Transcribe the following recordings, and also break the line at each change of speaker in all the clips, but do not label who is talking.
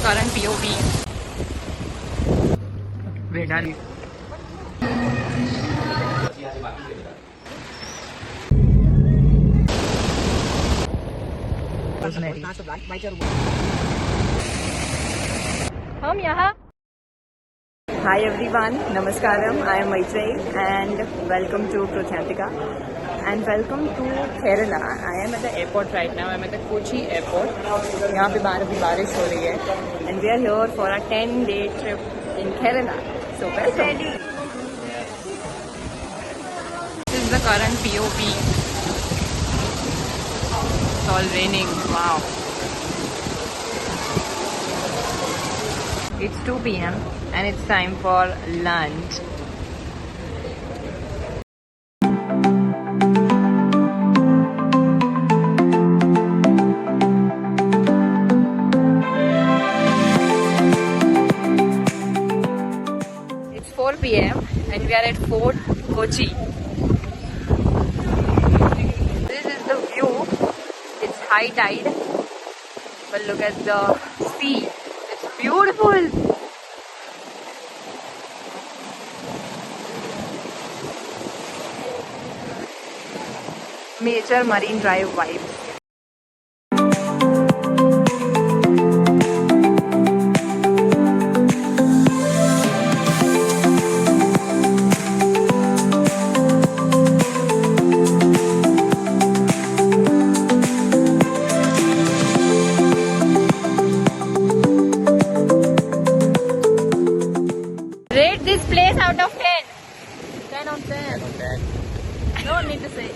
current POV. Vedali. हम यहाँ. Hi everyone, Namaskaram. I am Maitreyi and welcome to Prothantika and welcome to Kerala. I am at the airport right now. I am at the Kochi airport. यहाँ पे बाहर अभी बारिश हो रही है and we are here for a 10-day trip in Kerala. So welcome. Ready. This is the current POV. It's all raining. Wow. It's 2 p.m. and it's time for lunch. It's 4 p.m. and we are at Fort Kochi. This is the view. It's high tide, but look at the sea. It's beautiful. Major Marine Drive vibes. Rate this place out of 10. 10 on 10. No need to say.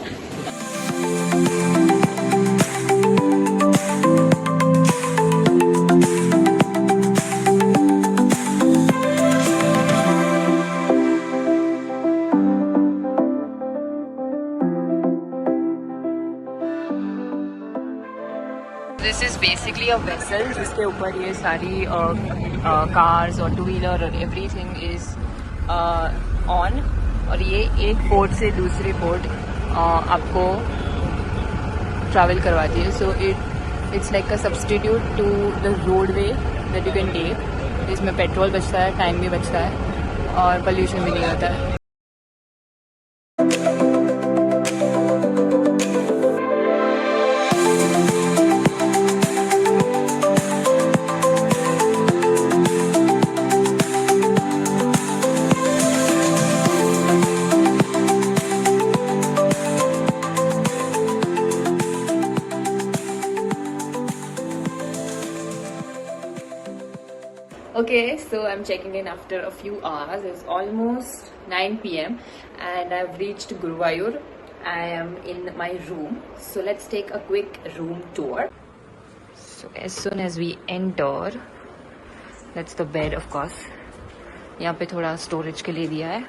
This is basically a vessel जिसके ऊपर ये सारी cars और two wheeler और everything is on और ये एक port से दूसरे पोर्ट आपको ट्रैवल करवाती है. So it's like a substitute to the roadway that you can take. इसमें पेट्रोल बचता है, टाइम भी बचता है और पोल्यूशन भी नहीं होता है. Okay, so I'm checking in after a few hours. It's almost 9 p.m. and I've reached Guruvayur. I am in my room. So let's take a quick room tour. So as soon as we enter, that's the bed of course. यहाँ पे थोड़ा storage के लिए दिया है.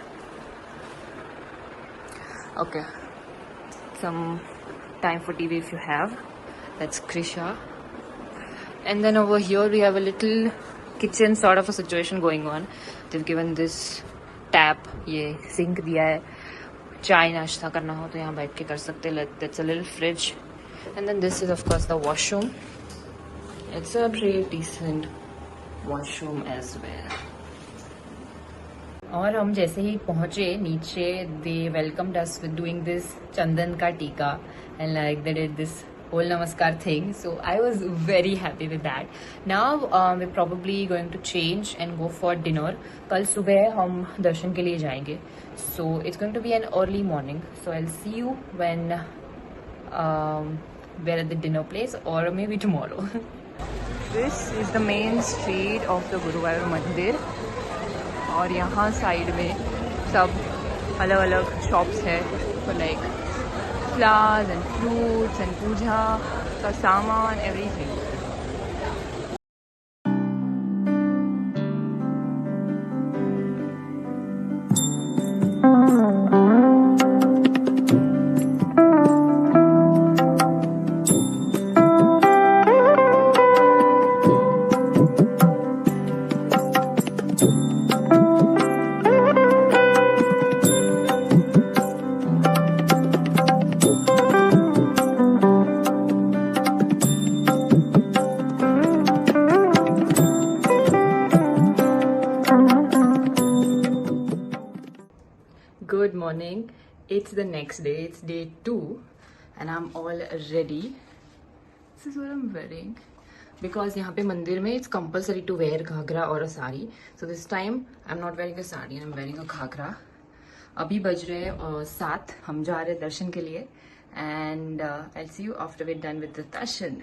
Okay. Some time for TV if you have. That's Krisha. And then over here we have a little kitchen sort of a situation going on. They've given this tap, ये sink दिया है. चाय नाश्ता करना हो तो यहाँ बैठ के कर सकते हैं. That's a little fridge. And then this is of course the washroom. It's a pretty decent washroom as well. और हम जैसे ही पहुँचे नीचे, they welcomed us with doing this चंदन का टीका and like they did this whole namaskar thing. So I was very happy with that. Now we're probably going to change and go for dinner. कल सुबह हम दर्शन के लिए जाएंगे. So it's going to be an early morning. So I'll see you when we're at the dinner place or maybe tomorrow. This is the main street of the Guruvayur Mandir. और यहाँ side में सब अलग अलग shops है for like flowers and fruits and puja का सामान, everything. morning. It's the next day. It's day 2 and I'm all ready. This is what I'm wearing because यहाँ पे मंदिर में it's compulsory to wear Ghaghara or a sari. So this time I'm not wearing a sari and I'm wearing a Ghaghara. अभी बज रहे 7. हम जा रहे दर्शन के लिए and I'll see you after we're done with the darshan.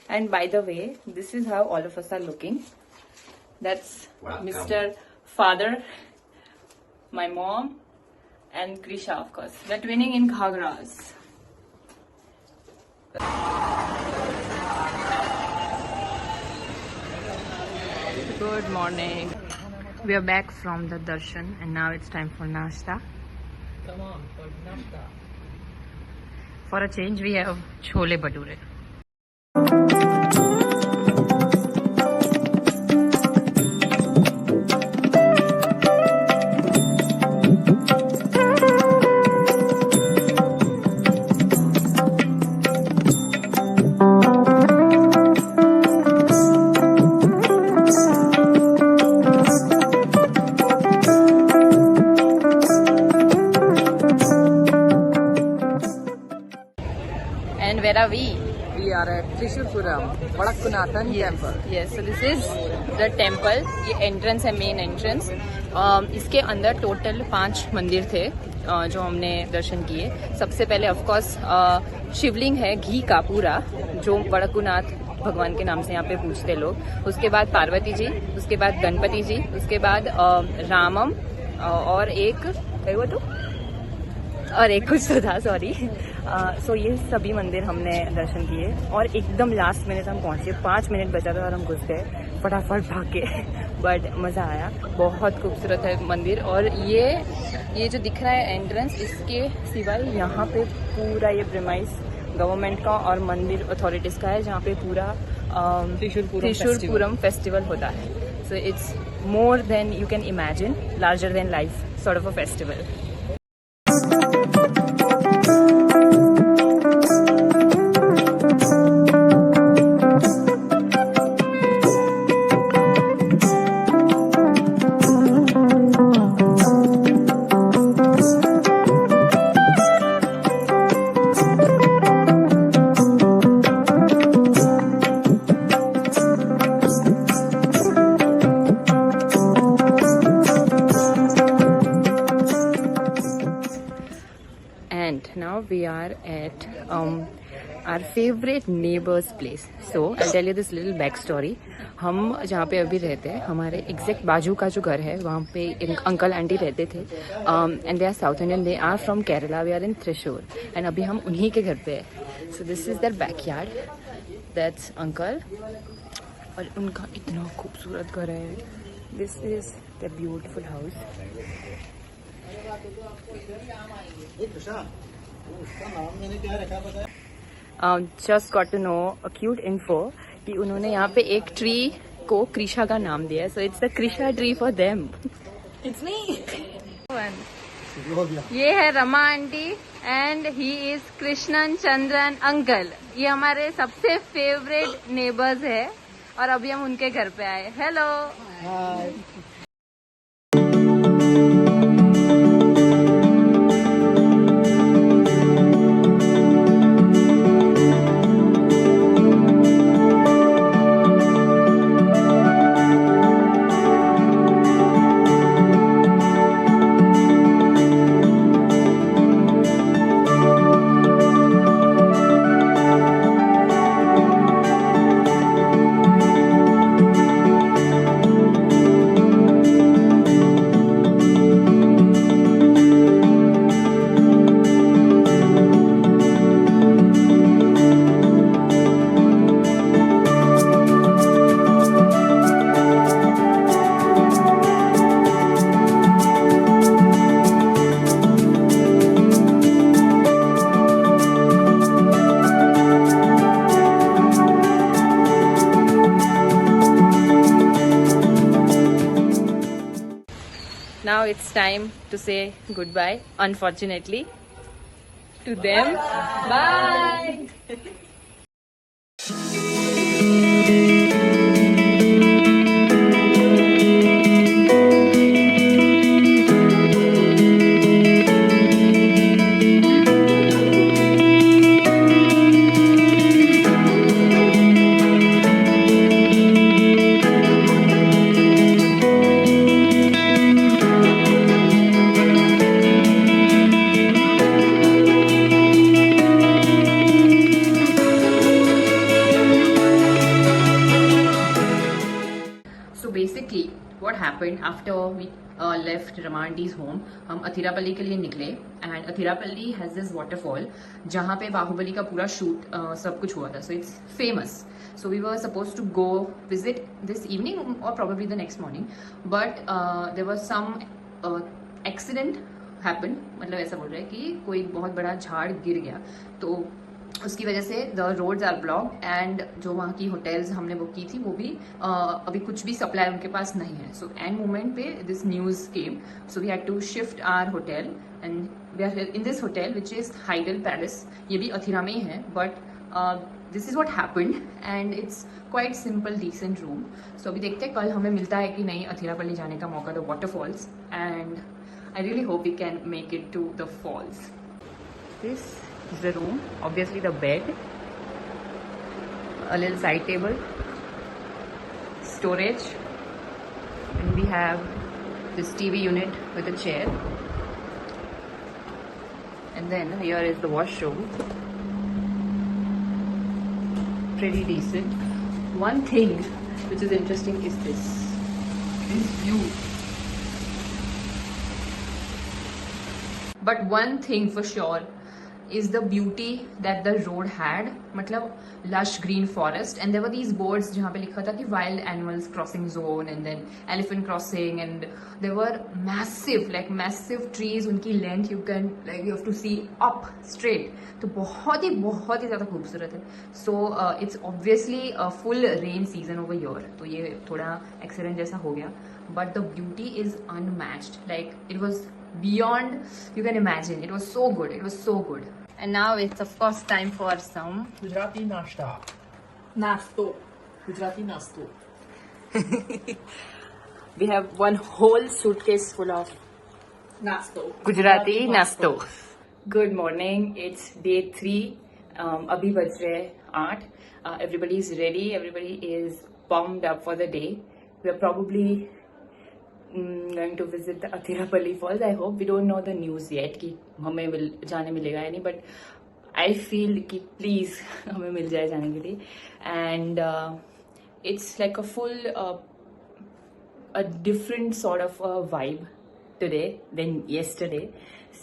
And by the way, this is how all of us are looking. That's Welcome. Mr. Father, my mom, and Krisha, of course. We're twinning in Ghagras. Good morning. We are back from the darshan and now it's time for nashta. Come on, for nashta. For a change, we have chole bhature. And where are we?
We are at Trishurpuram, Vadakkunnathan temple.
Yes, so this is the temple. ये entrance है, main entrance. इसके अंदर total 5 मंदिर थे जो हमने दर्शन किए. सबसे पहले ऑफ कोर्स शिवलिंग है घी का पूरा, जो वड़क्कुनाथ भगवान के नाम से यहाँ पे पूछते लोग. उसके बाद पार्वती जी, उसके बाद गणपति जी, उसके बाद रामम और एक कुछ तो था, सॉरी. सो ये सभी मंदिर हमने दर्शन किए और एकदम लास्ट मिनट हम पहुंचे. 5 मिनट बचा था और हम घुस गए फटाफट भाग के. बट मज़ा आया. बहुत खूबसूरत है मंदिर. और ये जो दिख रहा है एंट्रेंस, इसके सिवाय यहाँ पे पूरा ये प्रेमाइस गवर्नमेंट का और मंदिर अथॉरिटीज़ का है, जहाँ पे पूरा त्रिशूलपुरम फेस्टिवल होता है. So it's more than you can imagine, larger than life sort of a festival. And now we are at our favorite neighbor's place. So I'll tell you this little back story. हम जहाँ पे अभी रहते हैं, हमारे exact बाजू का जो घर है, वहाँ पे एक अंकल आंटी रहते थे. And they are South Indian. They are from Kerala. We are in Thrissur and अभी हम उन्हीं के घर पे हैं. So this is their backyard. That's uncle. और उनका इतना खूबसूरत घर है. This is the beautiful house. Just got to know a cute info कि उन्होंने यहाँ पे एक ट्री को कृषा का नाम दिया है. So it's the Krisha tree for them. It's me. ये है Rama aunty and he is Krishnan Chandran uncle. ये हमारे सबसे फेवरेट नेबर्स है और अभी हम उनके घर पे आए. Hello. Now it's time to say goodbye, unfortunately, to them. Bye! So basically, what happened after we left Ramandi's home, हम अथिरापल्ली के लिए निकले and Athirappilly has this waterfall जहाँ पे बाहुबली का पूरा शूट सब कुछ हुआ था. So it's famous. So we were supposed to go visit this evening or probably the next morning, but there was some accident happened. मतलब ऐसा बोल रहे हैं कि कोई बहुत बड़ा झाड़ गिर गया, तो उसकी वजह से the roads are block and जो वहाँ की होटल्स हमने बुक की थी वो भी अभी कुछ भी सप्लाई उनके पास नहीं है. सो एंड मोमेंट पे this news came, so we had to shift our hotel and we are in this hotel which is hydel palace. ये भी अथिरा में ही है, but this is what happened and it's quite simple decent room. So अभी देखते हैं कल हमें मिलता है कि नहीं अथिरापल्ली जाने का मौका, the waterfalls, and I really hope we can make it to the falls. This is the room. Obviously the bed, a little side table, storage, and we have this TV unit with a chair, and then here is the washroom. Pretty decent. One thing which is interesting is this view. But one thing for sure is the beauty that the road had. मतलब lush green forest and there were these boards जहाँ पे लिखा था कि wild animals crossing zone and then elephant crossing, and there were massive trees. उनकी length you have to see up straight. तो बहुत ही ज़्यादा खूबसूरत है. So it's obviously a full rain season over here. तो ये थोड़ा accident जैसा हो गया, but the beauty is unmatched. Like it was beyond you can imagine. It was so good. And now it's of course time for some
Gujarati nashta.
Nasto.
Gujarati nasto.
we have one whole suitcase full of
Nasto.
Gujarati nasto. Good morning, it's day 3. Abhi baj rahe 8. Everybody is ready, everybody is pumped up for the day. We are probably going to visit the Athirapalli Falls. I hope. We don't know the news yet कि हमें जाने मिलेगा या नहीं, but I feel कि please हमें मिल जाए जाने के लिए. And it's like a full a different sort of a vibe today than yesterday.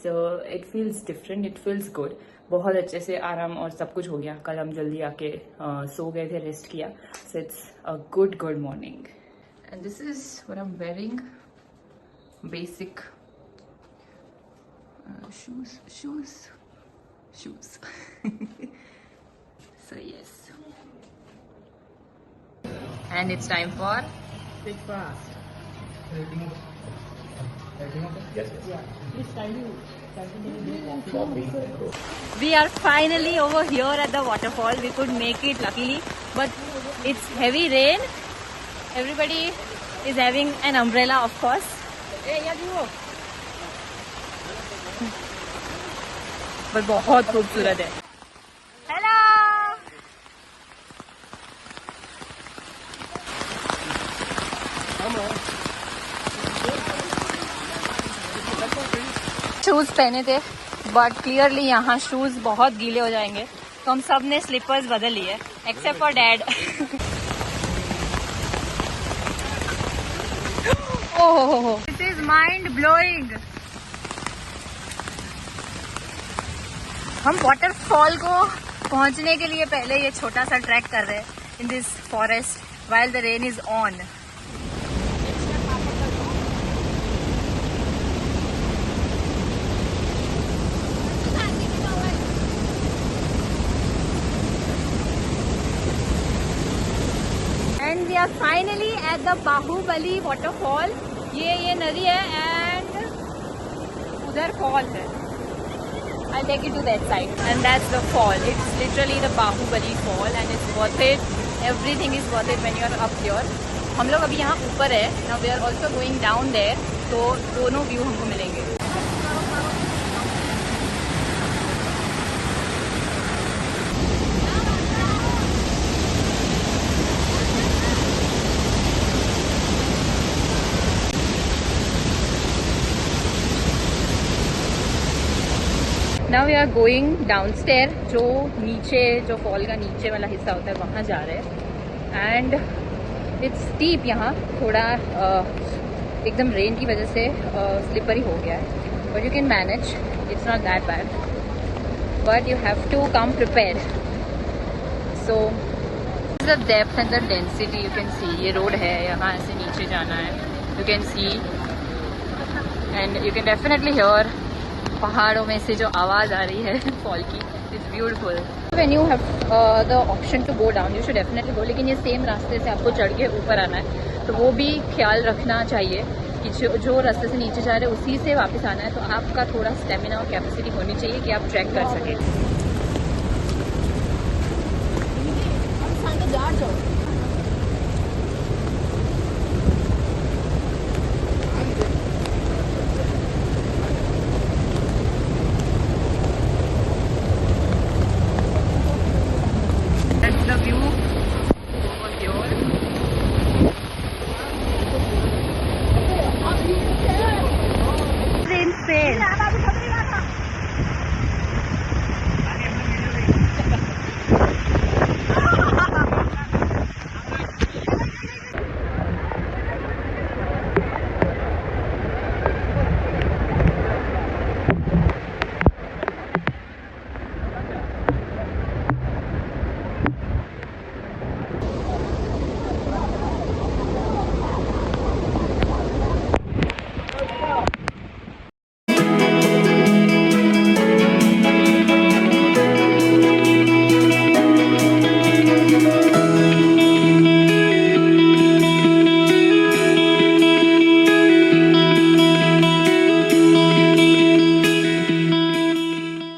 So it feels different. It feels good. बहुत अच्छे से आराम और सब कुछ हो गया. कल हम जल्दी आके सो गए थे, रेस्ट किया. So it's a good morning. And this is what I'm wearing. Basic shoes. So yes. And it's time for
Breakfast.
We are finally over here at the waterfall. We could make it luckily, but it's heavy rain. Everybody is having an umbrella, of course. पर बहुत खूबसूरत है. Hello. Shoes पहने थे but clearly यहाँ shoes बहुत गीले हो जाएंगे, तो हम सब ने स्लीपर्स बदल लिए except for dad. Oh, this is mind blowing. हम वाटरफॉल को पहुंचने के लिए पहले ये छोटा सा ट्रैक कर रहे हैं in this forest while the rain is on. And we are finally at the Baahubali waterfall. ये नदी है एंड उधर फॉल है. I'll take you to that side, and that's the fall. It's literally the Bahubali fall, and it's worth it. Everything is worth it when you are up here. हम लोग अभी यहाँ ऊपर है. Now we are also going down there, तो दोनों view हमको मिलेंगे. Now we are going downstairs, जो फॉल का नीचे वाला हिस्सा होता है वहाँ जा रहे हैं. एंड इट्स स्टीप यहाँ थोड़ा एकदम रेन की वजह से स्लिपरी हो गया है, but you can manage, it's not that bad, but you have to come prepare. So the depth and the density you can see. ये रोड है, यहाँ ऐसे नीचे जाना है, you can see and you can definitely hear पहाड़ों में से जो आवाज़ आ रही है फॉल की. It's beautiful. When you have the option to go down, you should definitely go. लेकिन ये सेम रास्ते से आपको चढ़ के ऊपर आना है, तो वो भी ख्याल रखना चाहिए कि जो रास्ते से नीचे जा रहे हैं उसी से वापस आना है. तो आपका थोड़ा स्टेमिना और कैपेसिटी होनी चाहिए कि आप ट्रैक कर सकें. That's the view over here. It's insane.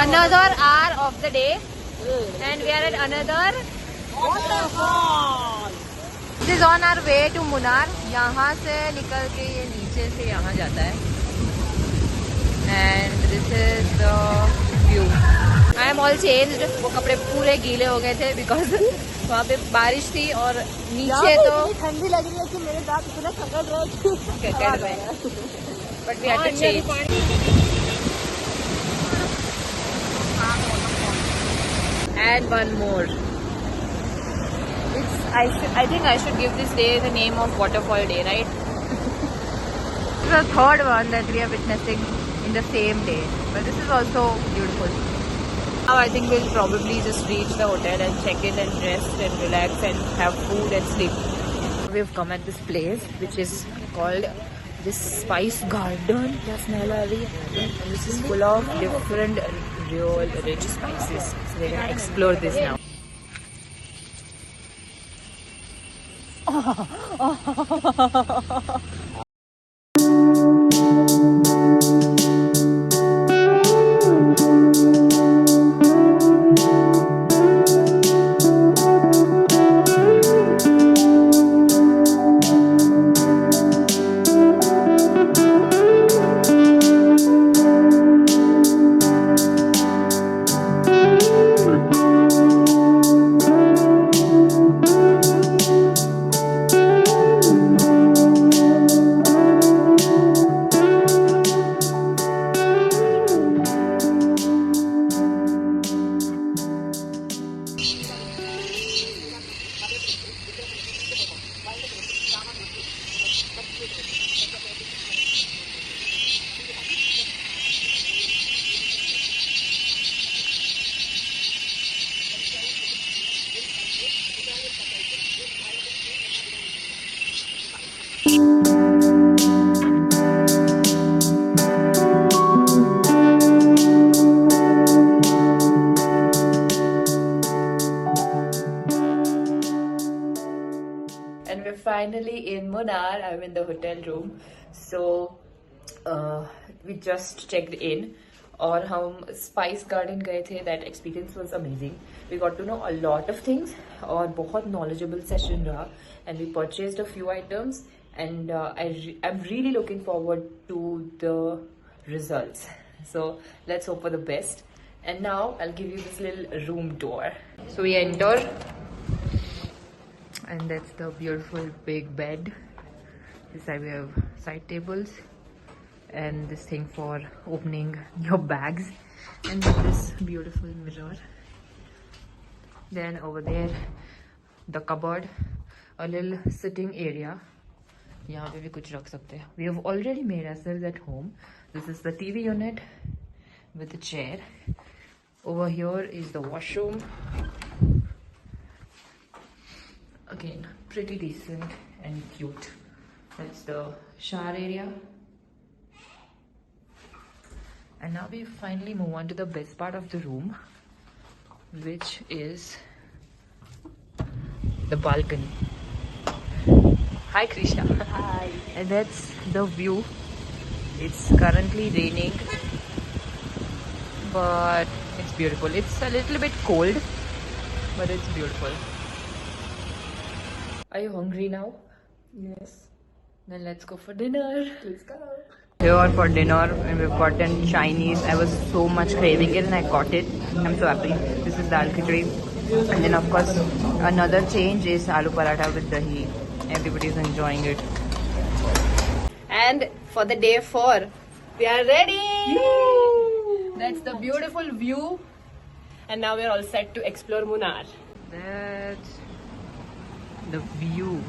Another hour of the day and we are at another waterfall. This is on our way to Munnar. यहाँ से निकल के ये नीचे से यहाँ जाता है and this is the view. I am all changed. वो कपड़े पूरे गीले हो गए थे because वहाँ पे बारिश थी और नीचे तो
ठंडी लग रही है कि मेरे दांत इतने
ककड़ रहे. But we had to change. And one more. I think I should give this day the name of Waterfall Day, right? This is the third one that we are witnessing in the same day, but this is also beautiful. Now I think we'll probably just reach the hotel and check in and rest and relax and have food and sleep. We've come at this place which is called this Spice Garden. क्या smell आ रही है? And this is full of different real rich spices. So we're gonna explore this now. And we're finally in Munnar. I'm in the hotel room. So we just checked in. और हम spice garden गए थे. That experience was amazing. We got to know a lot of things और बहुत knowledgeable session रहा. And we purchased a few items and I am really looking forward to the results. So let's hope for the best. And now I'll give you this little room tour. So we enter and that's the beautiful big bed. This side we have side tables and this thing for opening your bags, and this beautiful mirror. Then over there the cupboard a little sitting area. यहाँ पे भी कुछ रख सकते हैं. We have already made ourselves at home. This is the TV unit with a chair. Over here is the washroom. Again, pretty decent and cute. That's the shower area. And now we finally move on to the best part of the room, which is the balcony. Hi Krishna.
Hi.
And that's the view. It's currently raining, but it's beautiful. It's a little bit cold, but it's beautiful. Are you hungry now?
Yes.
Then let's go for dinner.
Let's go.
Here for dinner, and we've gotten Chinese. I was so much craving it and I got it. I'm so happy. This is dal khichdi. And then of course another change is aloo paratha with dahi. Everybody's enjoying it. And for the day 4, we are ready.
That's the beautiful view. And now we're all set to explore Munnar.
That's the view.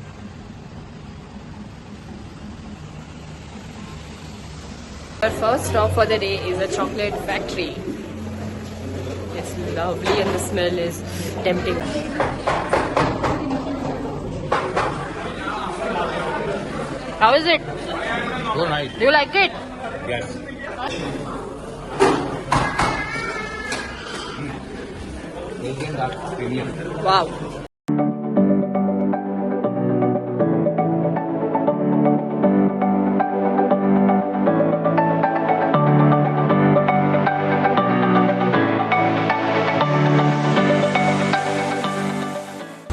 Our first stop for the day is a chocolate factory. It's lovely and the smell is tempting.
How is it?
So nice.
Do you like it?
Yes. Asian Dark Premium.
Wow.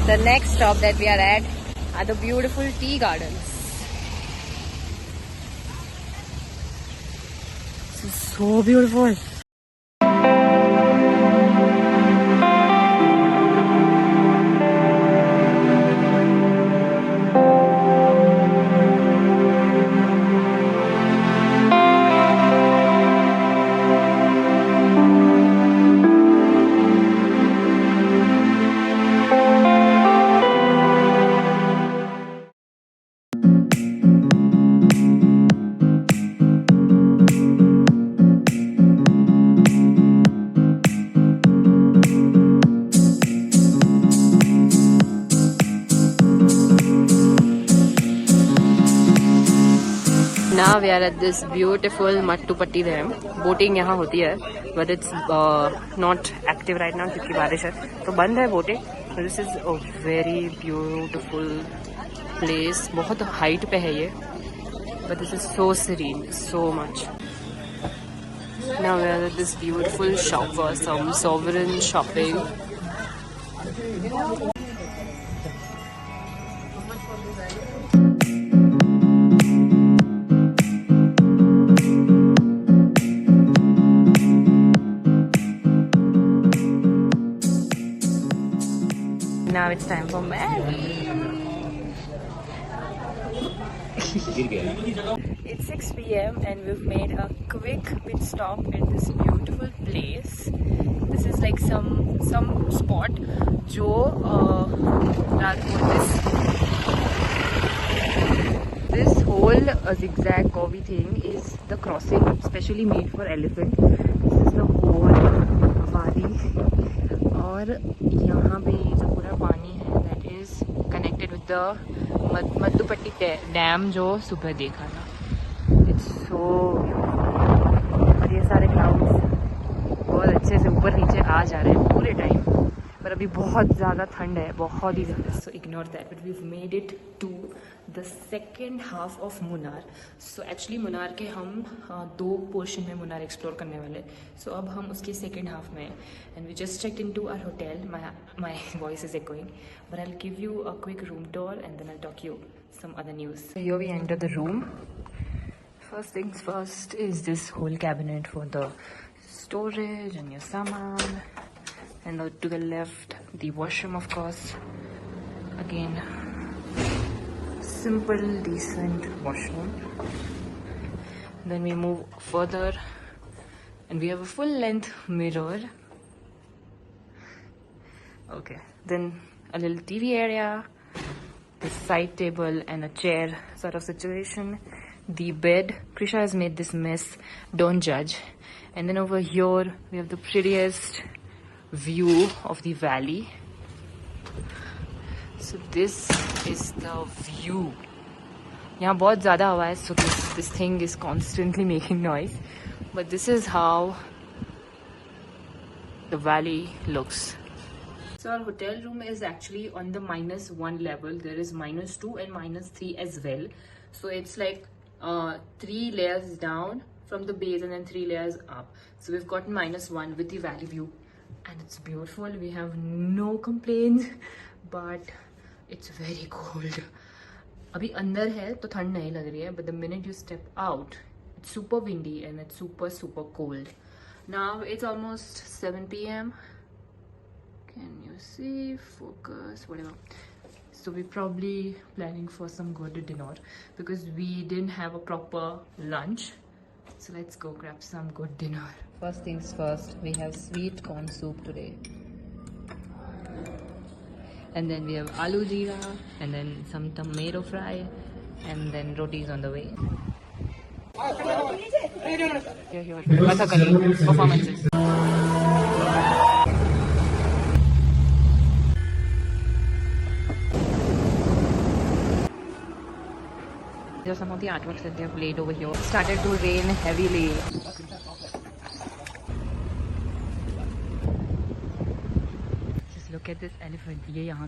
The next stop that we are at are the beautiful tea gardens. This is so beautiful.
Now we are at this beautiful Mattupatti Dam. Boating यहाँ होती है, but it's not active right now क्योंकि बारिश है, तो बंद है boating. So this is a very beautiful place. बहुत height पे है ये, but this is so serene, so much. Now we are at this beautiful shop for some sovereign shopping.
Now it's time for Maggie. It's 6 p.m. and we've made a quick pit stop at this beautiful place. This is like some spot जो रात को this whole zigzag curvy thing is the crossing specially made for elephant. This is the whole wadi और यहाँ पे जो पूरा पानी है that is connected with the Mattupetty dam जो सुबह देखा था. It's so beautiful. और ये सारे क्लाउड्स बहुत अच्छे से ऊपर नीचे आ जा रहे हैं पूरे टाइम, पर अभी बहुत ज़्यादा ठंड है, बहुत ही ज़्यादा. So ignore that, but we've made it to the second half of Munnar. So actually Munnar के हम 2 पोर्शन में Munnar एक्सप्लोर करने वाले. So अब हम उसके second half में हैं. And we just checked into our hotel. My voice is echoing, but I'll give you a quick room tour and then I'll talk you some other news. So here we enter the room. First things first is this whole cabinet for the storage and your saman. And to the left, the washroom, of course. Again, simple, decent washroom. Then we move further, and we have a full-length mirror. Okay, then a little TV area, this side table and a chair sort of situation. The bed, Krisha has made this mess, don't judge. And then over here we have the prettiest view of the valley. So this is the view. यहाँ बहुत ज़्यादा हवा है, so this thing is constantly making noise. But this is how the valley looks. So our hotel room is actually on the -1 level. There is -2 and -3 as well. So it's like 3 layers down from the base and then 3 layers up. So we've gotten -1 with the valley view, and it's beautiful. We have no complaints, but it's very cold. अभी अंदर है तो ठंड नहीं लग रही है, but the minute you step out, it's super windy and it's super cold. Now it's almost 7 p.m. Can you see? Focus, whatever. So we're probably planning for some good dinner because we didn't have a proper lunch. So let's go grab some good dinner. First things first, we have sweet corn soup today. And then we have aloo jeera, and then some tomato fry, and then rotis on the way. Here, Kathakali performances. These are some of the artworks that they have laid over here. It started to rain heavily. Just look at this elephant. ये यहाँ